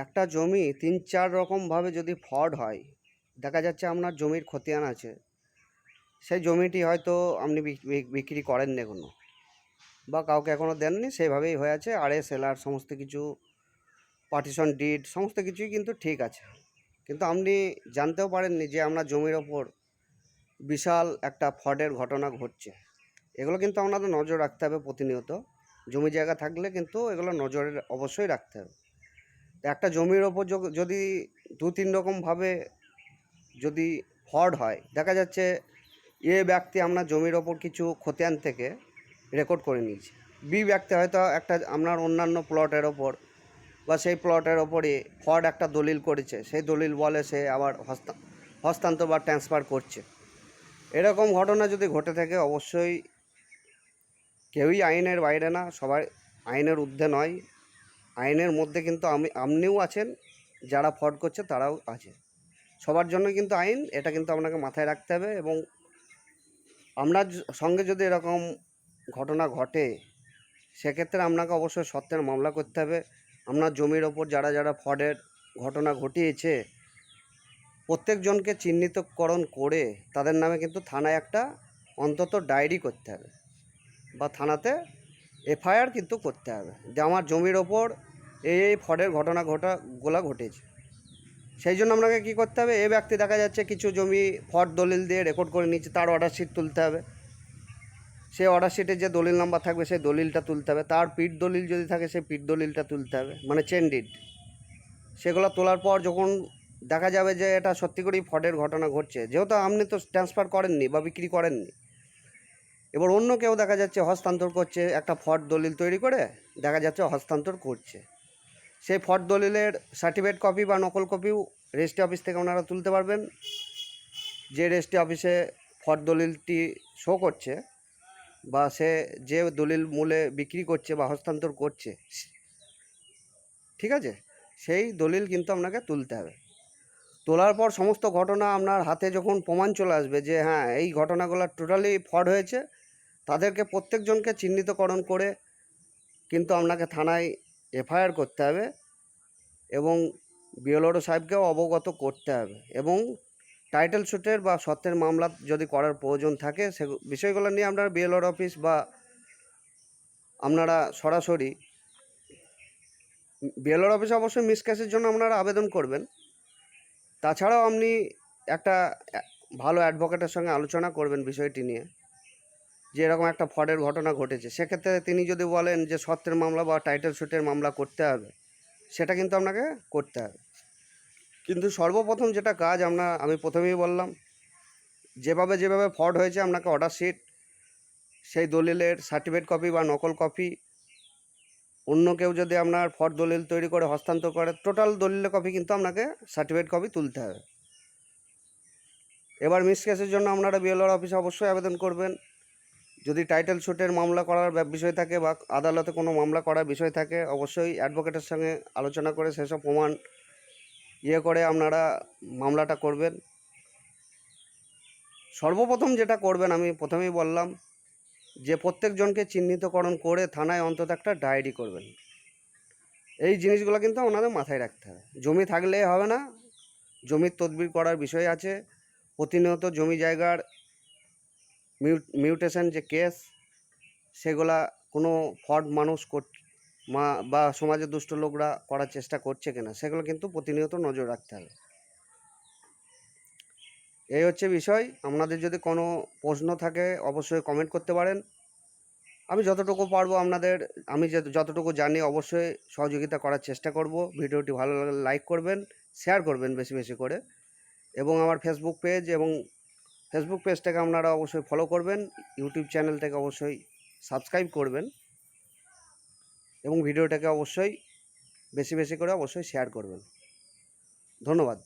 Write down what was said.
একটা জমি ৩-৪ রকমভাবে যদি ফ্রড হয়, দেখা যাচ্ছে আপনার জমির খতিয়ান আছে, সেই জমিটি হয়তো আপনি বিক্রি করেননি এখনো বা কাউকে এখনও দেননি, সেইভাবেই হয়ে আছে। সেলার সমস্ত কিছু, পার্টিশন ডিড সমস্ত কিছুই কিন্তু ঠিক আছে, কিন্তু আপনি জানতেও পারেননি যে আপনার জমির ওপর বিশাল একটা ফ্রডের ঘটনা ঘটছে। এগুলো কিন্তু আপনাদের নজর রাখতে হবে প্রতিনিয়ত। জমি জায়গা থাকলে কিন্তু এগুলো নজরে অবশ্যই রাখতে হবে। একটা জমির ওপর যদি 2-3 রকমভাবে যদি ফ্রড হয়, দেখা যাচ্ছে ব্যক্তি আপনার জমির ওপর কিছু খতিয়ান থেকে রেকর্ড করে নিয়েছে, ব্যক্তি হয়তো একটা আপনার অন্যান্য প্লটের ওপর বা সেই প্লটের ওপরে ফ্রড একটা দলিল করেছে, সেই দলিল বলে সে আবার হস্তান্তর বা ট্রান্সফার করছে। এরকম ঘটনা যদি ঘটে থাকে, অবশ্যই কেউই আইনের বাইরে না, সবাই আইনের ঊর্ধ্বে নয়। আইনের মধ্যে কিন্তু আপনিও আছেন, যারা ফ্রড করছে তারাও আছে। সবার জন্য কিন্তু আইন, এটা কিন্তু আপনাকে মাথায় রাখতে হবে। এবং আপনার সঙ্গে যদি এরকম ঘটনা ঘটে, সেক্ষেত্রে আপনাকে অবশ্যই সত্যের মামলা করতে হবে। আপনার জমির ওপর যারা যারা ফ্রডের ঘটনা ঘটিয়েছে, প্রত্যেকজনকে চিহ্নিতকরণ করে তাদের নামে কিন্তু থানায় একটা অন্তত ডায়েরি করতে হবে বা থানাতে এফআইআর কিন্তু করতে হবে যে আমার জমির ওপর এই ফ্রডের ঘটনাগুলো ঘটেছে। সেই জন্য আপনাকে কী করতে হবে, ব্যক্তি দেখা যাচ্ছে কিছু জমি ফ্রড দলিল দিয়ে রেকর্ড করে নিচ্ছে, তার অর্ডার শিট তুলতে হবে। সেই অর্ডার শিটে যে দলিল নাম্বার থাকবে সেই দলিলটা তুলতে হবে, তার পিট দলিল যদি থাকে সেই পিট দলিলটা তুলতে হবে, মানে চেন ডিড। সেগুলো তোলার পর যখন দেখা যাবে যে এটা সত্যি করেই ফ্রডের ঘটনা ঘটছে, যেহেতু আপনি তো ট্রান্সফার করেননি বা বিক্রি করেননি, এবার অন্য কেউ দেখা যাচ্ছে হস্তান্তর করছে, একটা ফ্রড দলিল তৈরি করে দেখা যাচ্ছে হস্তান্তর করছে। সেই ফ্রড দলিলের সার্টিফিকেট কপি বা নকল কপিও রেজিস্ট্রি অফিস থেকে আপনারা তুলতে পারবেন। যে রেজিস্ট্রি অফিসে ফ্রড দলিলটি শো করছে বা সে যে দলিল মূলে বিক্রি করছে বা হস্তান্তর করছে, ঠিক আছে, সেই দলিল কিন্তু আপনাকে তুলতে হবে। তোলার পর সমস্ত ঘটনা আপনার হাতে যখন প্রমাণ চলে আসবে যে হ্যাঁ এই ঘটনাগুলো টোটালি ফ্রড হয়েছে, তাদেরকে প্রত্যেকজনকে চিহ্নিতকরণ করে কিন্তু আপনাকে থানায় এফআইআর করতে হবে এবং বিএলআরও সাহেবকেও অবগত করতে হবে। এবং টাইটেল সুটের বা সত্ত্বের মামলা যদি করার প্রয়োজন থাকে, সে বিষয়গুলো নিয়ে আপনারা বিএলআর অফিস বা আপনারা সরাসরি বিএলআর অফিসে অবশ্যই মিসকেসের জন্য আপনারা আবেদন করবেন। তাছাড়াও আপনি একটা ভালো অ্যাডভোকেটের সঙ্গে আলোচনা করবেন বিষয়টি নিয়ে, যে এরকম একটা ফ্রডের ঘটনা ঘটেছে। সেক্ষেত্রে তিনি যদি বলেন যে সত্ত্বের মামলা বা টাইটেল সুটের মামলা করতে হবে, সেটা কিন্তু আপনাকে করতে হবে। কিন্তু সর্বপ্রথম যেটা কাজ আমি প্রথমেই বললাম, যেভাবে ফ্রড হয়েছে আপনাকে অর্ডার শিট, সেই দলিলের সার্টিফিকেট কপি বা নকল কপি, অন্য কেউ যদি আপনার ফ্রড দলিল তৈরি করে হস্তান্তর করে, টোটাল দলিলের কপি কিন্তু আপনাকে সার্টিফিকেট কপি তুলতে হবে। এবার মিসকেসের জন্য আপনারা বিএলআর অফিসে অবশ্যই আবেদন করবেন। যদি টাইটেল সুটের মামলা করার বিষয় থাকে বা আদালতে কোনো মামলা করার বিষয় থাকে, অবশ্যই অ্যাডভোকেটের সঙ্গে আলোচনা করে সেসব প্রমাণ করে আপনারা মামলাটা করবেন। সর্বপ্রথম যেটা করবেন, আমি প্রথমেই বললাম যে প্রত্যেকজনকে চিহ্নিতকরণ করে থানায় অন্তত একটা ডায়েরি করবেন। এই জিনিসগুলো কিন্তু আপনাদের মাথায় রাখতে হবে। জমি থাকলে হবে না, জমির তদবির করার বিষয় আছে। প্রতিনিয়ত জমি জায়গার মিউটেশন যে কেস, সেগুলা কোনো ফ্রড মানুষ বা সমাজের দুষ্ট লোকরা করার চেষ্টা করছে কিনা, সেগুলো কিন্তু প্রতিনিয়ত নজর রাখতে হবে। এই হচ্ছে বিষয়। আপনাদের যদি কোনো প্রশ্ন থাকে অবশ্যই কমেন্ট করতে পারেন। আমি যতটুকু পারবো আমি যতটুকু জানি অবশ্যই সহযোগিতা করার চেষ্টা করব। ভিডিওটি ভালো লাগলে লাইক করবেন, শেয়ার করবেন বেশি বেশি করে, এবং আমার ফেসবুক পেজটাকে আপনারা অবশ্যই ফলো করবেন। ইউটিউব চ্যানেলটাকে অবশ্যই সাবস্ক্রাইব করবেন এবং ভিডিওটাকে অবশ্যই বেশি বেশি করে অবশ্যই শেয়ার করবেন। ধন্যবাদ।